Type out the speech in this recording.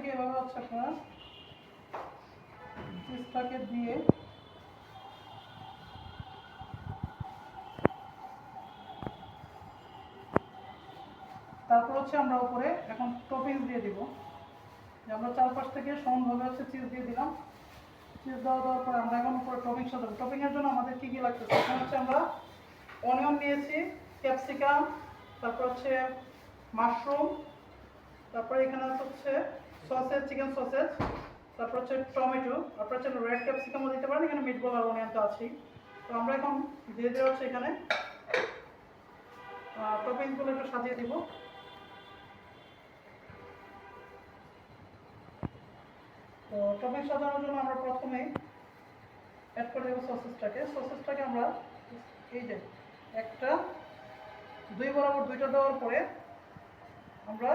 থেকে এভাবে হচ্ছে আপনারা চিজটাকে দিয়ে তারপর হচ্ছে আমরা উপরে এখন টপিংস দিয়ে দিব। আমরা চারপাশ থেকে সমানভাবে হচ্ছে চিজ দিয়ে দিলাম। চিজ দেওয়ার পরে আমরা এখন উপরে টপিং সাজাবো। টপিংয়ের জন্য আমাদের কী কী লাগতেছে, এখানে হচ্ছে আমরা অনিয়ন নিয়েছি, ক্যাপসিকাম, তারপর হচ্ছে মাশরুম, তারপরে এখানে হচ্ছে সসেজ, চিকেন সসেজ, তারপর হচ্ছে টমেটো, তারপর হচ্ছে রেড ক্যাপসিকামও দিতে পারেন, এখানে মিটবল আর অনিয়ন তো আছেই। তো আমরা এখন ধীরে ধীরে হচ্ছে এখানে টপিংসগুলো একটু সাজিয়ে দিব। তো টপিং সাজানোর জন্য আমরা প্রথমেই অ্যাড করে দেবো সসেজটাকে আমরা এই যে একটা দুই বরাবর দুইটা দেওয়ার পরে আমরা